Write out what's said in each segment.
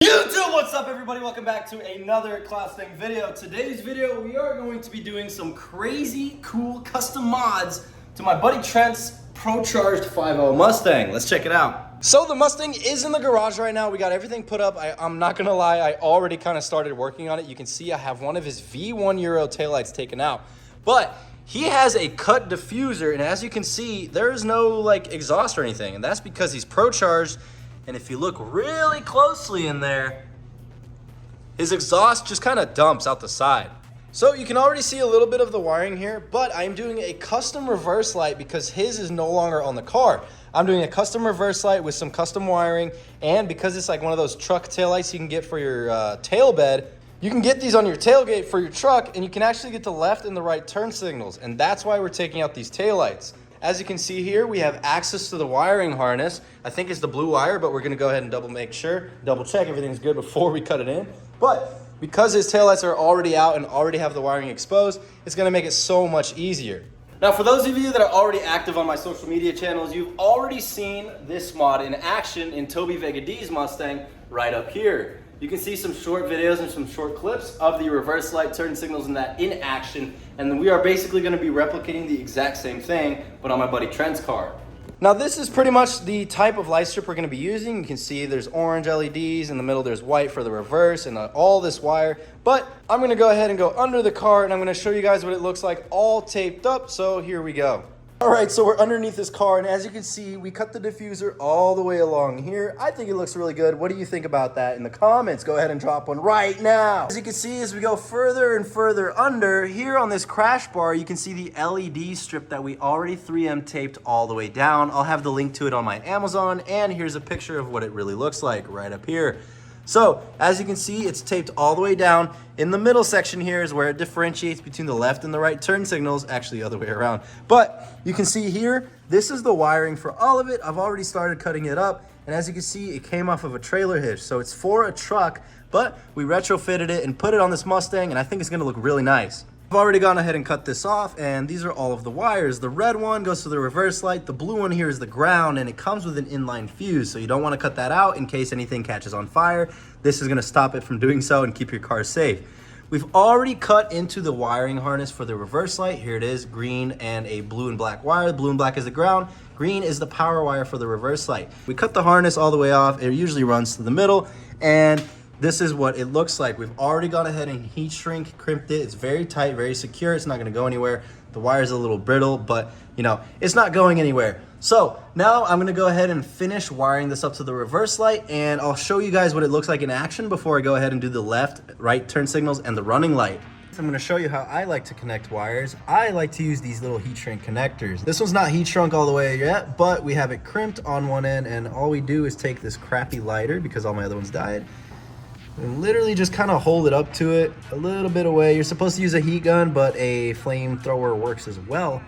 YouTube, what's up everybody? Welcome back to another CloutStang video. Today's video, we are going to be doing some crazy cool custom mods to my buddy Trent's Procharged 5.0 Mustang. Let's check it out. So the Mustang is in the garage right now. We got everything put up. I'm not gonna lie, I already kind of started working on it. You can see I have one of his V1 Euro taillights taken out. But he has a cut diffuser, and as you can see, there's no like exhaust or anything. And that's because he's Procharged. And if you look really closely in there, his exhaust just kind of dumps out the side. So you can already see a little bit of the wiring here, but I'm doing a custom reverse light because his is no longer on the car. I'm doing a custom reverse light with some custom wiring, and because it's like one of those truck taillights you can get for your tail bed, you can get these on your tailgate for your truck, and you can actually get the left and the right turn signals, and that's why we're taking out these taillights. As you can see here, we have access to the wiring harness. I think it's the blue wire, but we're gonna go ahead and double check everything's good before we cut it in. But because his taillights are already out and already have the wiring exposed, it's gonna make it so much easier. Now, for those of you that are already active on my social media channels, you've already seen this mod in action in Toby Vega D's Mustang right up here. You can see some short videos and some short clips of the reverse light turn signals in that in action, and then we are basically going to be replicating the exact same thing, but on my buddy Trent's car. Now this is pretty much the type of light strip we're going to be using. You can see there's orange LEDs, in the middle there's white for the reverse, and all this wire. But I'm going to go ahead and go under the car, and I'm going to show you guys what it looks like all taped up, so here we go. All right, so we're underneath this car, and as you can see, we cut the diffuser all the way along here. I think it looks really good. What do you think about that in the comments? Go ahead and drop one right now. As you can see, as we go further and further under, here on this crash bar, you can see the LED strip that we already 3M taped all the way down. I'll have the link to it on my Amazon, and here's a picture of what it really looks like right up here. So, as you can see, it's taped all the way down. In the middle section here is where it differentiates between the left and the right turn signals, actually the other way around. But you can see here, this is the wiring for all of it. I've already started cutting it up, and as you can see, it came off of a trailer hitch. So it's for a truck, but we retrofitted it and put it on this Mustang, and I think it's gonna look really nice. I've already gone ahead and cut this off, and these are all of the wires. The red one goes to the reverse light, the blue one here is the ground, and it comes with an inline fuse, so you don't want to cut that out in case anything catches on fire. This is going to stop it from doing so and keep your car safe. We've already cut into the wiring harness for the reverse light. Here it is, green and a blue and black wire. Blue and black is the ground, green is the power wire for the reverse light. We cut the harness all the way off. It usually runs to the middle, and this is what it looks like. We've already gone ahead and heat shrink crimped it. It's very tight, very secure. It's not gonna go anywhere. The wire's a little brittle, but you know, it's not going anywhere. So now I'm gonna go ahead and finish wiring this up to the reverse light, and I'll show you guys what it looks like in action before I go ahead and do the left, right turn signals and the running light. I'm gonna show you how I like to connect wires. I like to use these little heat shrink connectors. This one's not heat shrunk all the way yet, but we have it crimped on one end, and all we do is take this crappy lighter, because all my other ones died, and literally just kind of hold it up to it a little bit away. You're supposed to use a heat gun, but a flamethrower works as well.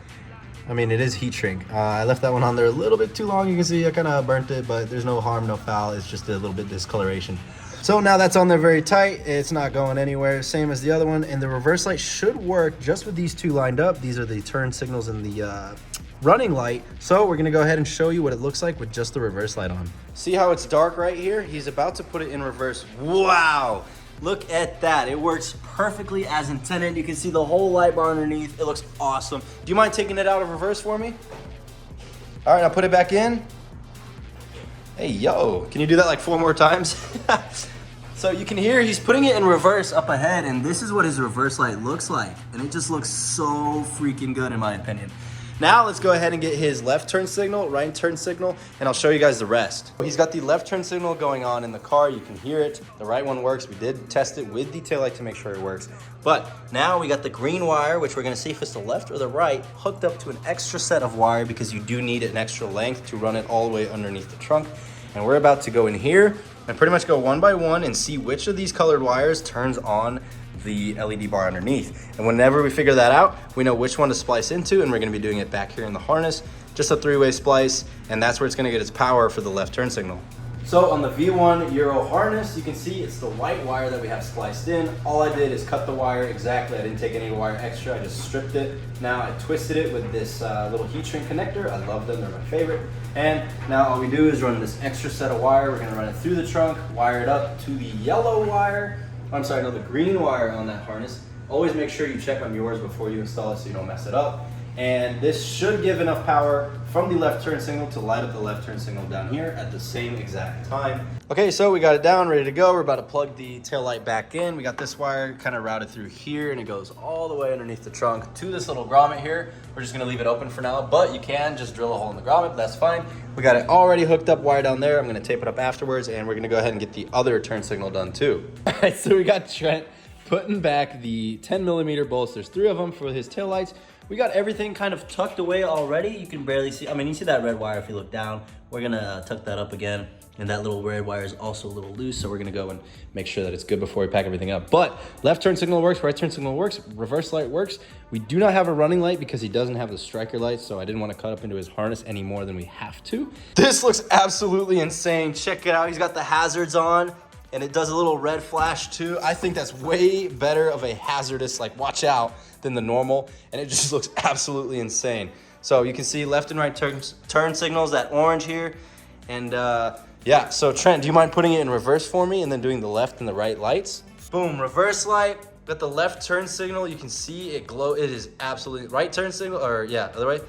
I mean, it is heat shrink. I left that one on there a little bit too long. You can see I kind of burnt it, but there's no harm, no foul. It's just a little bit discoloration. So now that's on there very tight. It's not going anywhere, same as the other one. And the reverse light should work just with these two lined up. These are the turn signals and the running light. So we're gonna go ahead and show you what it looks like with just the reverse light on. See how it's dark right here? He's about to put it in reverse. Wow, look at that. It works perfectly as intended. You can see the whole light bar underneath. It looks awesome. Do you mind taking it out of reverse for me? All right, I'll put it back in. Hey, yo, can you do that like 4 more times? So you can hear he's putting it in reverse up ahead, and this is what his reverse light looks like. And it just looks so freaking good in my opinion. Now let's go ahead and get his left turn signal, right turn signal, and I'll show you guys the rest. He's got the left turn signal going on in the car. You can hear it. The right one works. We did test it with the taillight to make sure it works. But now we got the green wire, which we're gonna see if it's the left or the right, hooked up to an extra set of wire because you do need an extra length to run it all the way underneath the trunk. And we're about to go in here and pretty much go one by one and see which of these colored wires turns on the LED bar underneath. And whenever we figure that out, we know which one to splice into, and we're gonna be doing it back here in the harness, just a 3-way splice, and that's where it's gonna get its power for the left turn signal. So on the V1 Euro harness, you can see it's the white wire that we have spliced in. All I did is cut the wire exactly. I didn't take any wire extra, I just stripped it. Now I twisted it with this little heat shrink connector. I love them, they're my favorite. And now all we do is run this extra set of wire. We're gonna run it through the trunk, wire it up to the yellow wire. I'm sorry, no, the green wire on that harness. Always make sure you check on yours before you install it so you don't mess it up. And this should give enough power from the left turn signal to light up the left turn signal down here at the same exact time. Okay, so we got it down, ready to go. We're about to plug the tail light back in. We got this wire kind of routed through here, and it goes all the way underneath the trunk to this little grommet here. We're just gonna leave it open for now, but you can just drill a hole in the grommet, that's fine. We got it already hooked up wire down there. I'm gonna tape it up afterwards, and we're gonna go ahead and get the other turn signal done too. All right, so we got Trent putting back the 10mm bolts. There's 3 of them for his taillights. We got everything kind of tucked away already. You can barely see, I mean, you see that red wire if you look down. We're gonna tuck that up again. And that little red wire is also a little loose, so we're gonna go and make sure that it's good before we pack everything up. But left turn signal works, right turn signal works, reverse light works. We do not have a running light because he doesn't have the striker light, so I didn't want to cut up into his harness any more than we have to. This looks absolutely insane. Check it out, he's got the hazards on, and it does a little red flash too. I think that's way better of a hazardous, like watch out, than the normal, and it just looks absolutely insane. So you can see left and right turn signals, that orange here, and yeah, so Trent, do you mind putting it in reverse for me and then doing the left and the right lights? Boom, reverse light, got the left turn signal, you can see it glow, it is absolutely, right turn signal, or yeah, other way.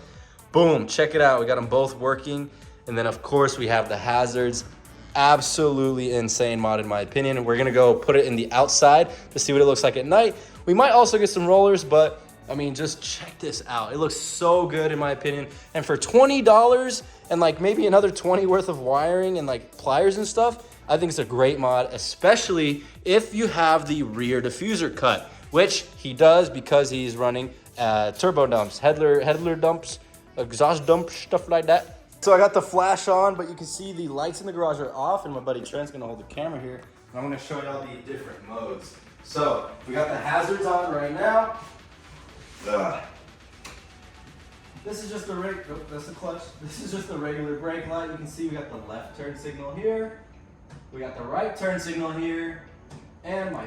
Boom, check it out, we got them both working, and then of course we have the hazards. Absolutely insane mod in my opinion. We're gonna go put it in the outside to see what it looks like at night. We might also get some rollers, but I mean, just check this out. It looks so good in my opinion. And for $20 and like maybe another 20 worth of wiring and like pliers and stuff, I think it's a great mod, especially if you have the rear diffuser cut, which he does because he's running turbo dumps, headler dumps, exhaust dumps, stuff like that. So I got the flash on, but you can see the lights in the garage are off, and my buddy Trent's gonna hold the camera here, and I'm gonna show y'all the different modes. So we got the hazards on right now. This is just the that's the clutch. This is just the regular brake light. You can see we got the left turn signal here. We got the right turn signal here. And my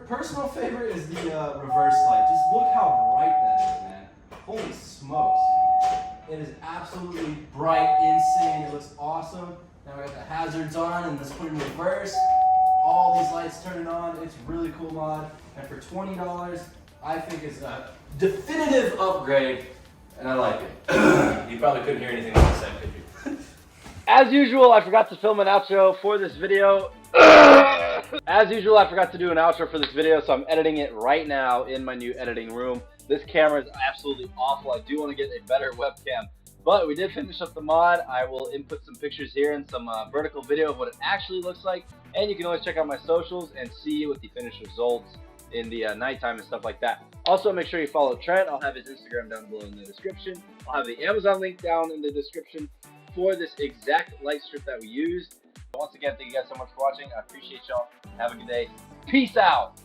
personal favorite is the reverse light. Just look how bright that is, man. Holy smokes. It is absolutely bright, insane. It looks awesome. Now we got the hazards on, and let's put it in reverse. All these lights turning on. It's really cool mod. And for $20, I think it's a definitive upgrade, and I like it. You probably couldn't hear anything else I said, could you? As usual, I forgot to film an outro for this video. As usual, I forgot to do an outro for this video, so I'm editing it right now in my new editing room. This camera is absolutely awful. I do want to get a better webcam, but we did finish up the mod. I will input some pictures here and some vertical video of what it actually looks like, and you can always check out my socials and see what the finished results in the nighttime and stuff like that. Also, make sure you follow Trent. I'll have his Instagram down below in the description. I'll have the Amazon link down in the description for this exact light strip that we used. Once again, thank you guys so much for watching. I appreciate y'all. Have a good day. Peace out.